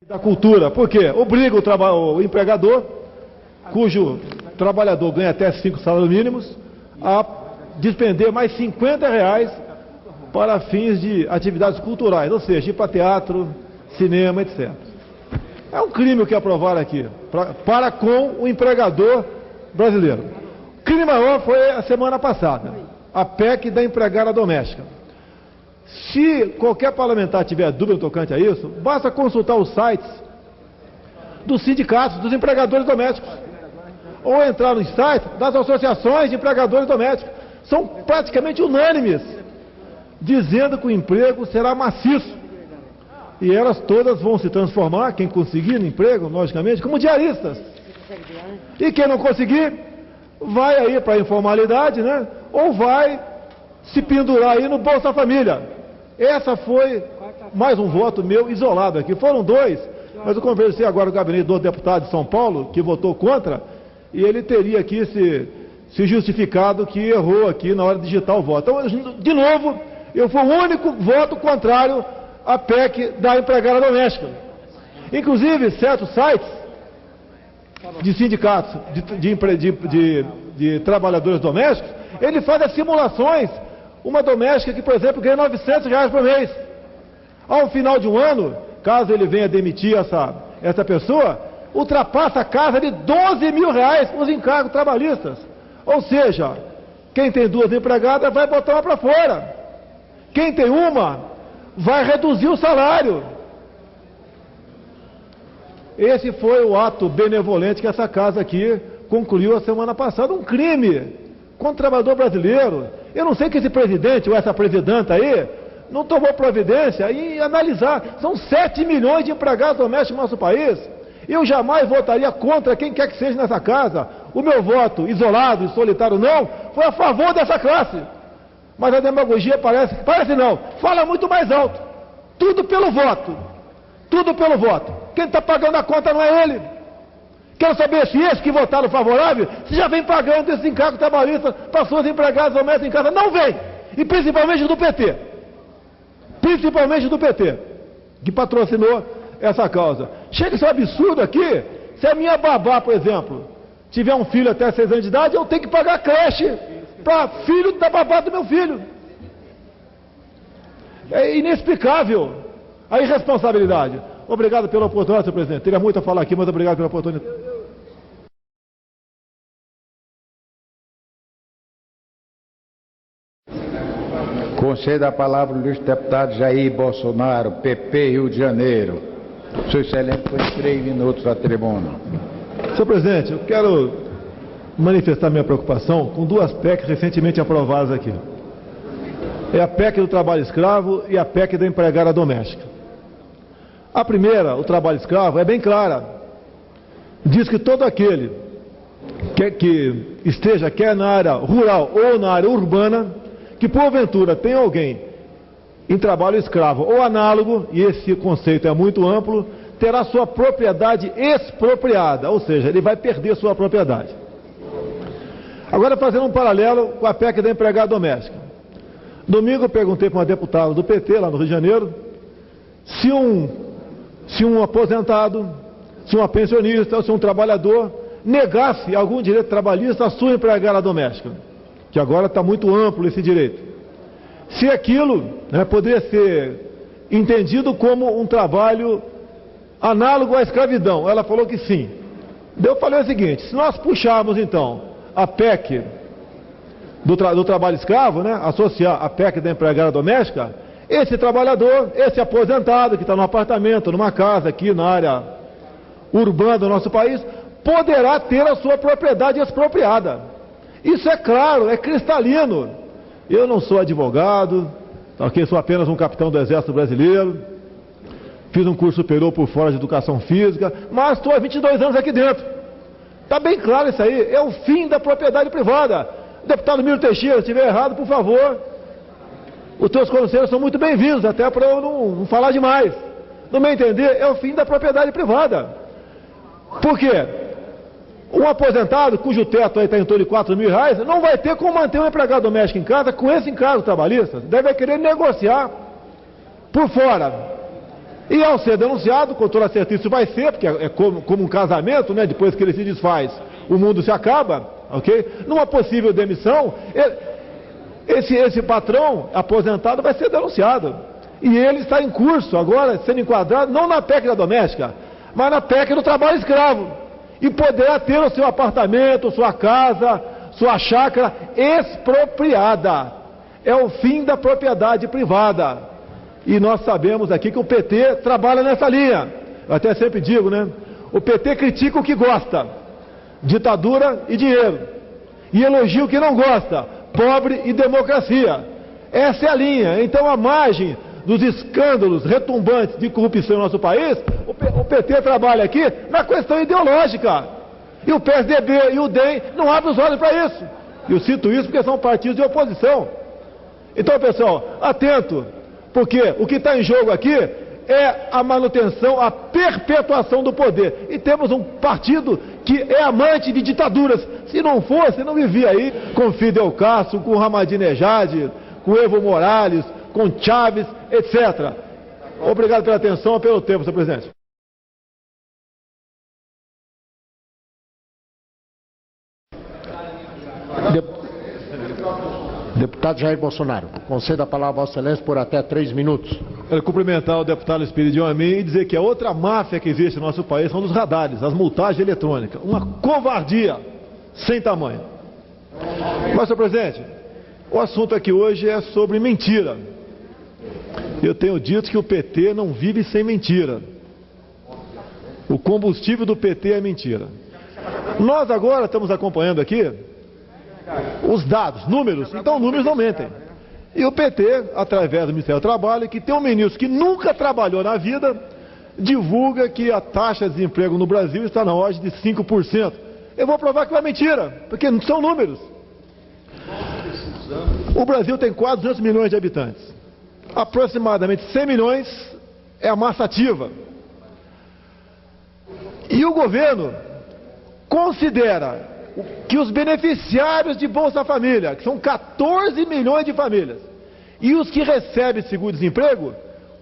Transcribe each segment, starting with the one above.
Da cultura, por quê? Obriga o empregador, cujo trabalhador ganha até 5 salários mínimos, a despender mais R$ 50 para fins de atividades culturais, ou seja, ir para teatro, cinema, etc. É um crime o que aprovaram aqui, para com o empregador brasileiro. O crime maior foi a semana passada, a PEC da empregada doméstica. Se qualquer parlamentar tiver dúvida tocante a isso, basta consultar os sites dos sindicatos, dos empregadores domésticos, ou entrar nos sites das associações de empregadores domésticos. São praticamente unânimes, dizendo que o emprego será maciço. E elas todas vão se transformar, quem conseguir no emprego, logicamente, como diaristas. E quem não conseguir, vai aí para a informalidade, né? Ou vai se pendurar aí no Bolsa Família. Essa foi mais um voto meu isolado aqui. Foram 2, mas eu conversei agora com o gabinete do deputado de São Paulo, que votou contra, e ele teria aqui se justificado que errou aqui na hora de digitar o voto. Então, de novo, eu fui o único voto contrário à PEC da empregada doméstica. Inclusive, certos sites de sindicatos, de trabalhadores domésticos, ele faz as simulações. Uma doméstica que, por exemplo, ganha R$ 900 por mês. Ao final de um ano, caso ele venha demitir essa pessoa, ultrapassa a casa de R$ 12 mil os encargos trabalhistas. Ou seja, quem tem 2 empregadas vai botar uma para fora. Quem tem uma, vai reduzir o salário. Esse foi o ato benevolente que essa casa aqui concluiu a semana passada. Um crime contra o trabalhador brasileiro. Eu não sei que esse presidente ou essa presidenta aí não tomou providência em analisar. São 7 milhões de empregados domésticos no nosso país. Eu jamais votaria contra quem quer que seja nessa casa. O meu voto, isolado e solitário não, foi a favor dessa classe. Mas a demagogia parece não, fala muito mais alto. Tudo pelo voto. Tudo pelo voto. Quem está pagando a conta não é ele. Quero saber se esses que votaram favorável, se já vem pagando esses encargos trabalhistas para suas empregadas domésticas em casa. Não vem! E principalmente do PT. Principalmente do PT, que patrocinou essa causa. Chega esse absurdo aqui, se a minha babá, por exemplo, tiver um filho até 6 anos de idade, eu tenho que pagar creche para filho da babá do meu filho. É inexplicável a irresponsabilidade. Obrigado pela oportunidade, senhor presidente. Teria muito a falar aqui, mas obrigado pela oportunidade. Concedo a palavra ao ilustre deputado Jair Bolsonaro, PP, Rio de Janeiro. Sua Excelência, por 3 minutos à tribuna. Senhor presidente, eu quero manifestar minha preocupação com 2 PECs recentemente aprovadas aqui. É a PEC do trabalho escravo e a PEC da empregada doméstica. A primeira, o trabalho escravo, é bem clara. Diz que todo aquele que esteja quer na área rural ou na área urbana, que porventura tem alguém em trabalho escravo ou análogo, e esse conceito é muito amplo, terá sua propriedade expropriada, ou seja, ele vai perder sua propriedade. Agora, fazendo um paralelo com a PEC da empregada doméstica. Domingo eu perguntei para uma deputada do PT, lá no Rio de Janeiro, se um aposentado, se uma pensionista ou se um trabalhador negasse algum direito trabalhista à sua empregada doméstica, que agora está muito amplo esse direito, se aquilo poderia ser entendido como um trabalho análogo à escravidão. Ela falou que sim. Daí eu falei o seguinte: se nós puxarmos então a PEC do trabalho escravo, associar a PEC da empregada doméstica, esse trabalhador, esse aposentado que está num apartamento, numa casa aqui na área urbana do nosso país, poderá ter a sua propriedade expropriada. Isso é claro, é cristalino. Eu não sou advogado, sou apenas um capitão do Exército Brasileiro, fiz um curso superior por fora de educação física, mas estou há 22 anos aqui dentro. Está bem claro isso aí, é o fim da propriedade privada. Deputado Miro Teixeira, se estiver errado, por favor, os teus conselhos são muito bem-vindos, até para eu não falar demais. No meu entender, é o fim da propriedade privada. Por quê? Um aposentado, cujo teto está em torno de R$ 4.000, não vai ter como manter um empregado doméstico em casa com esse encargo trabalhista. Deve querer negociar por fora. E ao ser denunciado, com toda certeza isso vai ser, porque é como um casamento, né? Depois que ele se desfaz, o mundo se acaba, ok? Numa possível demissão, esse patrão aposentado vai ser denunciado. E ele está em curso agora, sendo enquadrado, não na PEC da doméstica, mas na PEC do trabalho escravo. E poderá ter o seu apartamento, sua casa, sua chácara expropriada. É o fim da propriedade privada. E nós sabemos aqui que o PT trabalha nessa linha. Eu até sempre digo, né? O PT critica o que gosta, ditadura e dinheiro. E elogia o que não gosta, pobre e democracia. Essa é a linha. Então, à margem dos escândalos retumbantes de corrupção no nosso país, o PT trabalha aqui na questão ideológica. E o PSDB e o DEM não abrem os olhos para isso. E eu cito isso porque são partidos de oposição. Então, pessoal, atento, porque o que está em jogo aqui é a manutenção, a perpetuação do poder. E temos um partido que é amante de ditaduras. Se não fosse, não vivia aí com Fidel Castro, com Ahmadinejad, com Evo Morales, com Chávez, etc. Obrigado pela atenção e pelo tempo, senhor presidente. Deputado Jair Bolsonaro, conceda a palavra a Vossa Excelência por até 3 minutos. Quero cumprimentar o deputado Espiridião Amin e dizer que a outra máfia que existe no nosso país são os radares, as multagens eletrônicas. Uma covardia sem tamanho. Mas, senhor presidente, o assunto aqui hoje é sobre mentira. Eu tenho dito que o PT não vive sem mentira. O combustível do PT é mentira. Nós agora estamos acompanhando aqui os dados, números, então números não mentem. E o PT, através do Ministério do Trabalho, que tem um ministro que nunca trabalhou na vida, divulga que a taxa de desemprego no Brasil está na ordem de 5%. Eu vou provar que é mentira, porque não são números. O Brasil tem quase 200 milhões de habitantes. Aproximadamente 100 milhões é a massa ativa. E o governo considera que os beneficiários de Bolsa Família, que são 14 milhões de famílias, e os que recebem seguro-desemprego,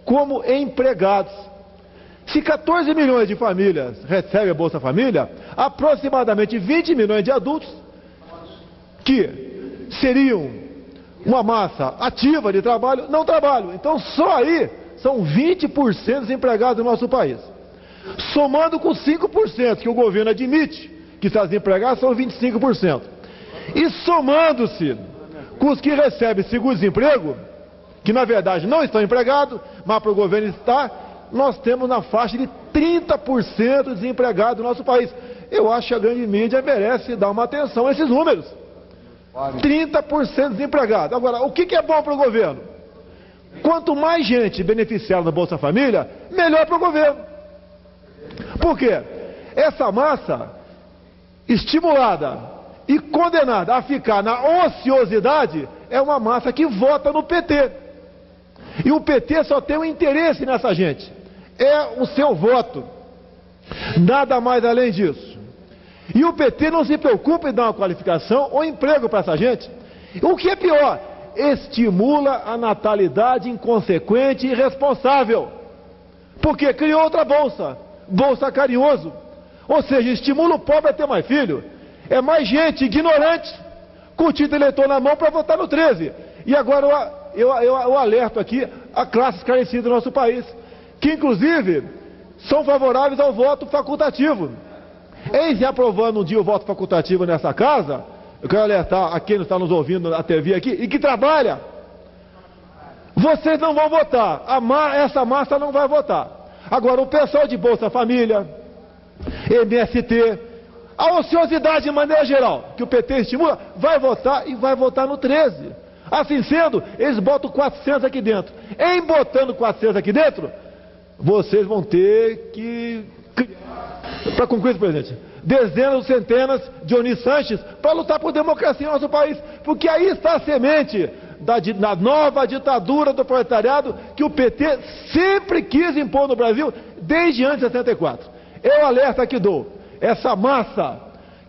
como empregados. Se 14 milhões de famílias recebem a Bolsa Família, aproximadamente 20 milhões de adultos, que seriam uma massa ativa de trabalho, não trabalham. Então só aí são 20% desempregados no nosso país. Somando com 5% que o governo admite que está desempregado, são 25%. E somando-se com os que recebem seguro-desemprego, que na verdade não estão empregados, mas para o governo está, nós temos na faixa de 30% desempregados no nosso país. Eu acho que a grande mídia merece dar uma atenção a esses números. 30% desempregados. Agora, o que é bom para o governo? Quanto mais gente beneficiada da Bolsa Família, melhor para o governo. Por quê? Essa massa estimulada e condenada a ficar na ociosidade é uma massa que vota no PT. E o PT só tem um interesse nessa gente. É o seu voto. Nada mais além disso. E o PT não se preocupa em dar uma qualificação ou emprego para essa gente. O que é pior, estimula a natalidade inconsequente e irresponsável. Porque criou outra bolsa, Bolsa Carinhoso. Ou seja, estimula o pobre a ter mais filho. É mais gente ignorante, com o título eleitor na mão para votar no 13. E agora eu alerto aqui a classe esclarecida do nosso país, que inclusive são favoráveis ao voto facultativo. Em se aprovando um dia o voto facultativo nessa casa, eu quero alertar a quem está nos ouvindo na TV aqui e que trabalha. Vocês não vão votar, essa massa não vai votar. Agora, o pessoal de Bolsa Família, MST, a ociosidade de maneira geral, que o PT estimula, vai votar e vai votar no 13. Assim sendo, eles botam 400 aqui dentro. Em botando 400 aqui dentro, vocês vão ter que... Para concluir, presidente, dezenas ou centenas de Oni Sanches para lutar por democracia no nosso país, porque aí está a semente da nova ditadura do proletariado que o PT sempre quis impor no Brasil desde antes de 64. Eu alerto aqui dou, essa massa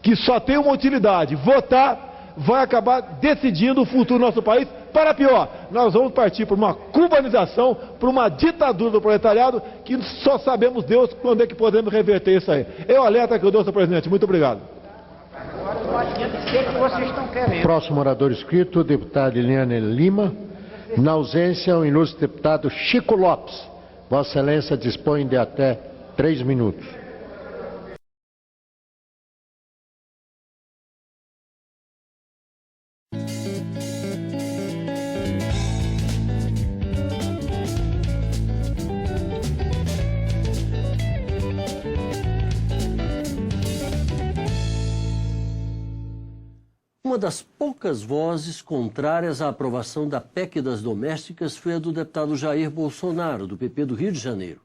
que só tem uma utilidade, votar, vai acabar decidindo o futuro do nosso país para pior, nós vamos partir para uma cubanização, para uma ditadura do proletariado, que só sabemos Deus quando é que podemos reverter isso aí. É o alerta que eu dou, senhor presidente. Muito obrigado. Agora não adianta dizer que vocês estão querendo. Próximo orador inscrito, deputada Eliane Lima. Na ausência, o ilustre deputado Chico Lopes. Vossa Excelência dispõe de até 3 minutos. Uma das poucas vozes contrárias à aprovação da PEC das domésticas foi a do deputado Jair Bolsonaro, do PP do Rio de Janeiro.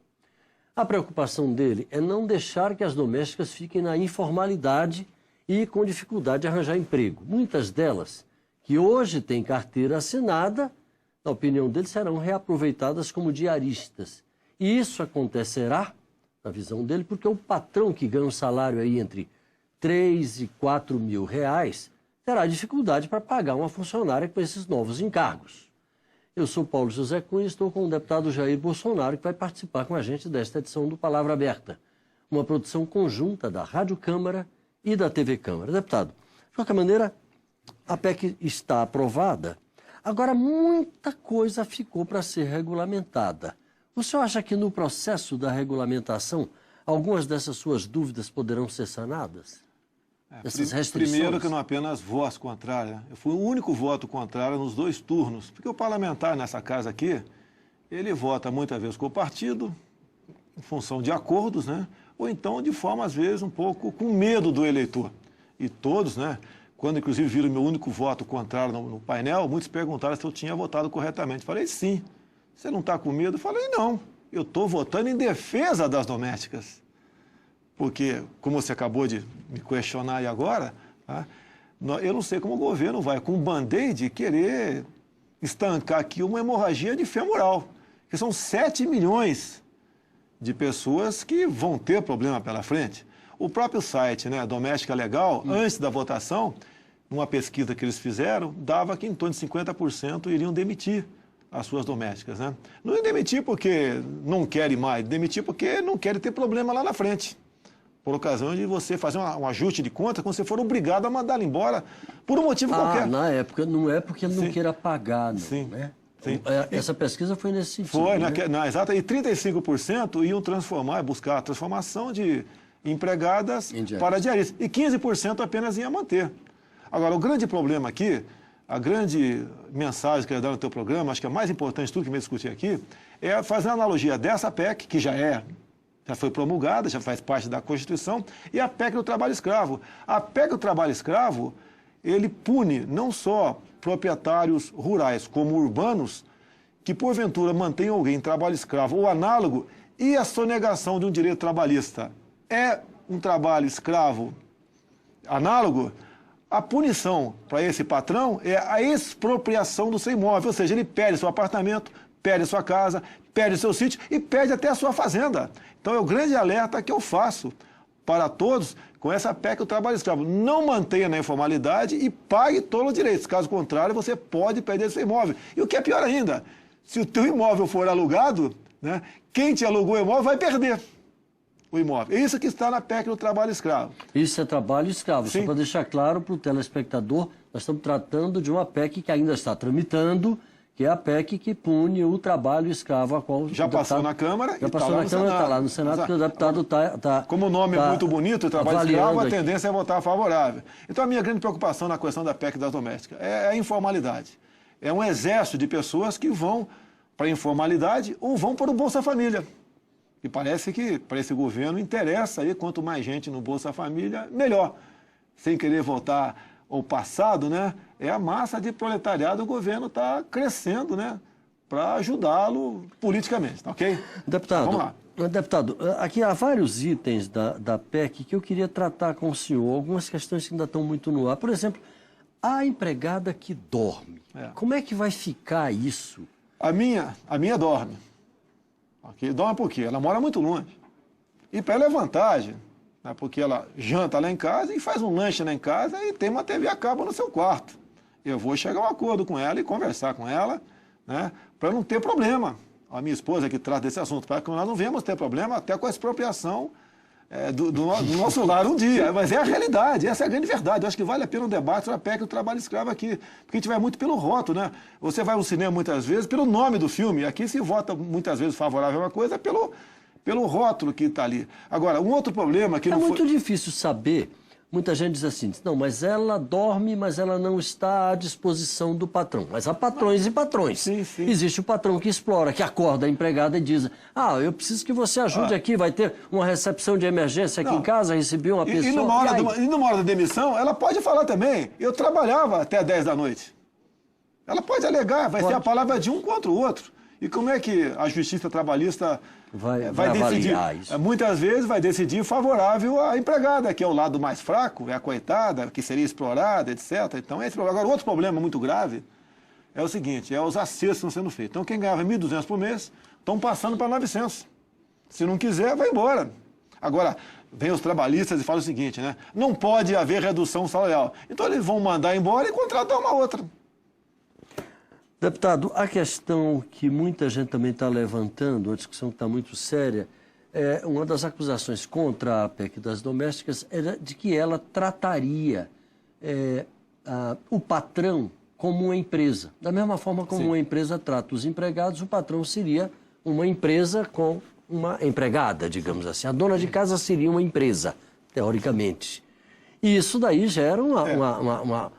A preocupação dele é não deixar que as domésticas fiquem na informalidade e com dificuldade de arranjar emprego. Muitas delas, que hoje têm carteira assinada, na opinião dele, serão reaproveitadas como diaristas. E isso acontecerá, na visão dele, porque o patrão que ganha um salário aí entre 3 e 4 mil reais terá dificuldade para pagar uma funcionária com esses novos encargos. Eu sou Paulo José Cunha e estou com o deputado Jair Bolsonaro, que vai participar com a gente desta edição do Palavra Aberta, uma produção conjunta da Rádio Câmara e da TV Câmara. Deputado, de qualquer maneira, a PEC está aprovada. Agora, muita coisa ficou para ser regulamentada. O senhor acha que no processo da regulamentação, algumas dessas suas dúvidas poderão ser sanadas? Essas restrições? Primeiro que não apenas voz contrária. Eu fui o único voto contrário nos 2 turnos. Porque o parlamentar nessa casa aqui, ele vota muitas vezes com o partido, em função de acordos, né? Ou então de forma, às vezes, um pouco com medo do eleitor. E todos, né? Quando, inclusive, viram o meu único voto contrário no painel, muitos perguntaram se eu tinha votado corretamente. Falei, sim. Você não está com medo? Falei, não. Eu estou votando em defesa das domésticas. Porque, como você acabou de me questionar aí agora, tá? Eu não sei como o governo vai, com um band-aid, querer estancar aqui uma hemorragia de femoral. Que são 7 milhões de pessoas que vão ter problema pela frente. O próprio site, né, Doméstica Legal, antes da votação, numa pesquisa que eles fizeram, dava que em torno de 50% iriam demitir as suas domésticas, né? Não iam demitir porque não querem mais, demitir porque não querem ter problema lá na frente. Por ocasião de você fazer um ajuste de conta quando você for obrigado a mandá-lo embora por um motivo qualquer. Na época, não é porque ele não queira pagar, não, sim, né? Sim. Essa pesquisa foi nesse sentido. Foi, né? Exato. E 35% iam buscar a transformação de empregadas para diaristas. E 15% apenas ia manter. Agora, o grande problema aqui, a grande mensagem que eu ia dar no teu programa, acho que é mais importante de tudo que me discutir aqui, é fazer a analogia dessa PEC, que já foi promulgada, já faz parte da Constituição, e a PEC do trabalho escravo. A PEC do trabalho escravo, ele pune não só proprietários rurais como urbanos, que porventura mantêm alguém em trabalho escravo ou análogo, e a sonegação de um direito trabalhista é um trabalho escravo análogo, a punição para esse patrão é a expropriação do seu imóvel, ou seja, ele perde seu apartamento, perde sua casa, perde seu sítio e perde até a sua fazenda. Então é o grande alerta que eu faço para todos com essa PEC do trabalho escravo. Não mantenha na informalidade e pague todos os direitos. Caso contrário, você pode perder seu imóvel. E o que é pior ainda, se o teu imóvel for alugado, né, quem te alugou o imóvel vai perder o imóvel. É isso que está na PEC do trabalho escravo. Isso é trabalho escravo. Sim. Só para deixar claro para o telespectador, nós estamos tratando de uma PEC que ainda está tramitando, que é a PEC que pune o trabalho escravo, a qual já passou na Câmara já passou na Câmara, está lá no Senado, porque o deputado está... Como o nome é muito bonito, o trabalho escravo, a tendência é votar favorável. Então, a minha grande preocupação na questão da PEC das domésticas é a informalidade. É um exército de pessoas que vão para a informalidade ou vão para o Bolsa Família. E parece que, para esse governo, interessa aí, quanto mais gente no Bolsa Família, melhor. Sem querer voltar ao passado, né? É a massa de proletariado, o governo está crescendo, né? Para ajudá-lo politicamente, tá ok? Deputado, vamos lá. Deputado, aqui há vários itens da PEC que eu queria tratar com o senhor, algumas questões que ainda estão muito no ar. Por exemplo, a empregada que dorme. Como é que vai ficar isso? A minha dorme. Okay? Dorme por quê? Ela mora muito longe. E para ela é vantagem, né? Porque ela janta lá em casa e faz um lanche lá em casa e tem uma TV a cabo no seu quarto. eu vou chegar a um acordo com ela e conversar com ela, né, para não ter problema. A minha esposa que trata desse assunto, para que nós não venhamos ter problema até com a expropriação do nosso lar um dia. Mas é a realidade, essa é a grande verdade. Eu acho que vale a pena um debate sobre a PEC do trabalho escravo aqui, porque a gente vai muito pelo rótulo, né? Você vai ao cinema muitas vezes pelo nome do filme, aqui se vota muitas vezes favorável a uma coisa pelo rótulo que está ali. Agora, um outro problema que é não muito difícil saber. Muita gente diz assim, não, mas ela dorme, mas ela não está à disposição do patrão. Mas há patrões e patrões. Sim, sim. Existe o patrão que explora, que acorda a empregada e diz, eu preciso que você ajude aqui, vai ter uma recepção de emergência aqui em casa, recebi uma pessoa... E numa hora da demissão, ela pode falar também, eu trabalhava até 10 da noite. Ela pode alegar, vai ser a palavra de um contra o outro. E como é que a justiça trabalhista vai decidir? Isso. Muitas vezes vai decidir favorável à empregada, que é o lado mais fraco, é a coitada, que seria explorada, etc. Então, esse problema. Agora, outro problema muito grave é o seguinte, os acertos que estão sendo feitos. Então, quem ganhava 1.200 por mês, estão passando para 900. Se não quiser, vai embora. Agora, vem os trabalhistas e falam o seguinte, né? Não pode haver redução salarial. Então, eles vão mandar embora e contratar uma outra. Deputado, a questão que muita gente também está levantando, uma discussão que está muito séria, uma das acusações contra a PEC das domésticas era de que ela trataria o patrão como uma empresa. Da mesma forma como uma empresa trata os empregados, o patrão seria uma empresa com uma empregada, digamos assim. A dona de casa seria uma empresa, teoricamente. E isso daí gera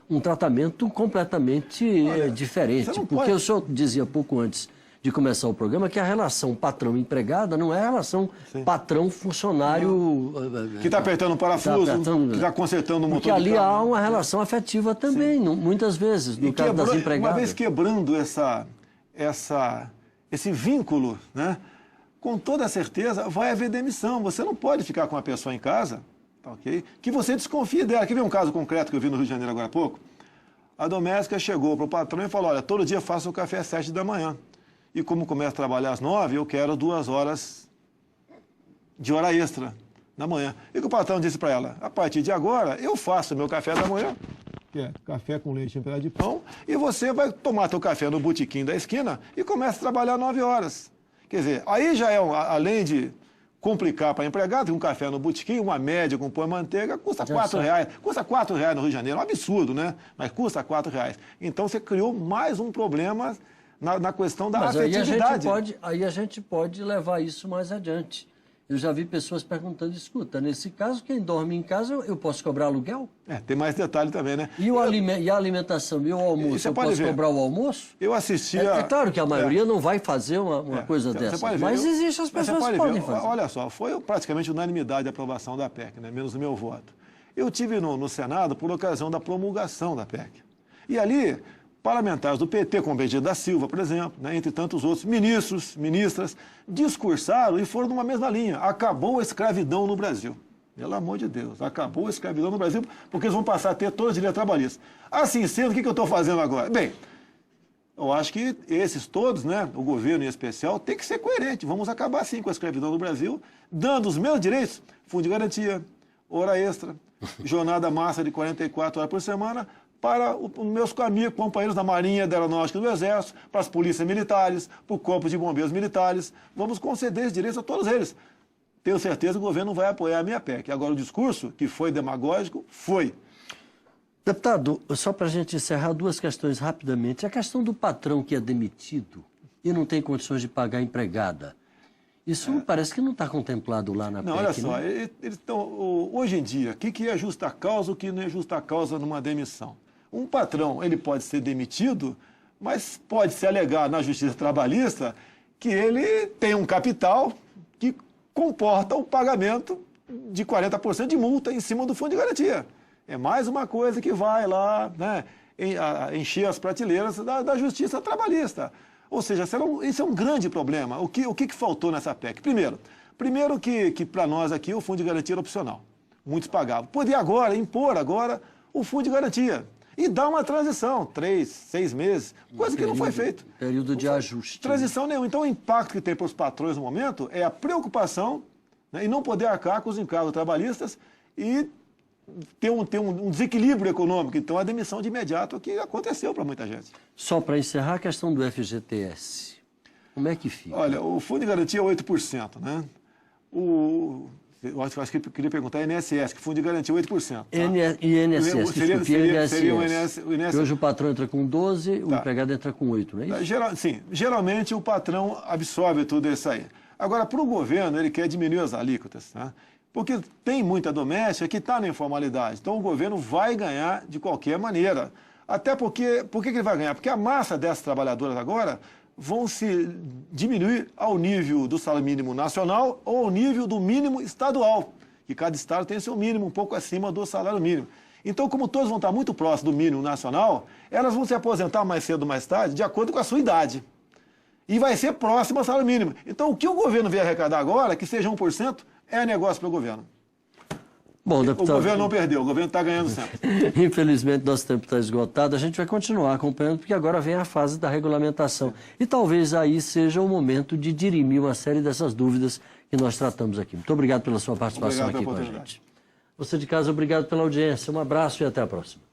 um tratamento completamente diferente. Porque o senhor dizia pouco antes de começar o programa que a relação patrão-empregada não é a relação patrão-funcionário... Que está apertando o parafuso, que está consertando o motor. Porque ali há uma relação afetiva também, muitas vezes, no caso das empregadas. Uma vez quebrando esse vínculo, né, com toda certeza vai haver demissão. Você não pode ficar com uma pessoa em casa... Tá, okay? Que você desconfie dela. Aqui vem um caso concreto que eu vi no Rio de Janeiro agora há pouco. A doméstica chegou para o patrão e falou, olha, todo dia faço o café às 7 da manhã. E como começo a trabalhar às 9, eu quero 2 horas de hora extra na manhã. E o patrão disse para ela, a partir de agora, eu faço meu café da manhã, que é café com leite e um pedaço de pão, e você vai tomar teu café no botequim da esquina e começa a trabalhar 9 horas. Quer dizer, aí já é, além de complicar para a empregada, um café no botequim, uma média com pão e manteiga, custa R$4. Custa R$4 no Rio de Janeiro, é um absurdo, né? Mas custa R$4. Então você criou mais um problema na questão da afetividade. Aí a gente pode levar isso mais adiante. Eu já vi pessoas perguntando, escuta, nesse caso, quem dorme em casa, eu posso cobrar aluguel? Tem mais detalhe também, né? E a alimentação e o almoço, eu posso cobrar o almoço? Eu assistia... É claro que a maioria não vai fazer uma coisa dessa, mas existem as pessoas que podem fazer. Olha só, foi praticamente unanimidade a aprovação da PEC, né? Menos o meu voto. Eu estive no Senado por ocasião da promulgação da PEC. E ali... parlamentares do PT, como Benedito da Silva, por exemplo, né, entre tantos outros, ministros, ministras, discursaram e foram numa mesma linha. Acabou a escravidão no Brasil. Pelo amor de Deus, acabou a escravidão no Brasil, porque eles vão passar a ter todos os direitos trabalhistas. Assim sendo, o que eu estou fazendo agora? Bem, eu acho que esses todos, né, o governo em especial, tem que ser coerente. Vamos acabar sim com a escravidão no Brasil, dando os meus direitos, fundo de garantia, hora extra, jornada massa de 44 horas por semana, para os meus amigos, companheiros da Marinha, da Aeronáutica e do Exército, para as polícias militares, para o Corpo de Bombeiros Militares. Vamos conceder esses direitos a todos eles. Tenho certeza que o governo vai apoiar a minha PEC. Agora, o discurso, que foi demagógico, foi. Deputado, só para a gente encerrar, 2 questões rapidamente. A questão do patrão que é demitido e não tem condições de pagar a empregada. Isso parece que não está contemplado lá na PEC. Olha só, hoje em dia, o que é justa causa, o que não é justa causa numa demissão? Um patrão, ele pode ser demitido, mas pode-se alegar na justiça trabalhista que ele tem um capital que comporta o pagamento de 40% de multa em cima do fundo de garantia. É mais uma coisa que vai lá, né, encher as prateleiras da justiça trabalhista. Ou seja, isso é um grande problema. O que faltou nessa PEC? Primeiro que para nós aqui o fundo de garantia era opcional. Muitos pagavam. Poder agora, impor agora o fundo de garantia. E dar uma transição, 3, 6 meses, coisa que não foi feita. Período de ajuste. Transição nenhuma. Então, o impacto que tem para os patrões no momento é a preocupação, né, e não poder arcar com os encargos trabalhistas e ter um desequilíbrio econômico. Então, a demissão de imediato é o que aconteceu para muita gente. Só para encerrar, a questão do FGTS. Como é que fica? Olha, o Fundo de Garantia é 8%, né? Eu acho que eu queria perguntar INSS, que Fundo de Garantia é 8%. Tá? INSS, seria o INSS. Hoje o patrão entra com 12, o empregado entra com 8, não é isso? Sim, geralmente o patrão absorve tudo isso aí. Agora, para o governo, ele quer diminuir as alíquotas, tá? Porque tem muita doméstica que está na informalidade. Então, o governo vai ganhar de qualquer maneira. Até porque, por que ele vai ganhar? Porque a massa dessas trabalhadoras agora vão se diminuir ao nível do salário mínimo nacional ou ao nível do mínimo estadual, que cada estado tem seu mínimo um pouco acima do salário mínimo. Então, como todos vão estar muito próximos do mínimo nacional, elas vão se aposentar mais cedo ou mais tarde, de acordo com a sua idade. E vai ser próximo ao salário mínimo. Então, o que o governo vier arrecadar agora, que seja 1%, é negócio para o governo. Bom, deputado... O governo não perdeu, o governo está ganhando sempre. Infelizmente, nosso tempo está esgotado. A gente vai continuar acompanhando, porque agora vem a fase da regulamentação. E talvez aí seja o momento de dirimir uma série dessas dúvidas que nós tratamos aqui. Muito obrigado pela sua participação aqui com a gente. Você de casa, obrigado pela audiência. Um abraço e até a próxima.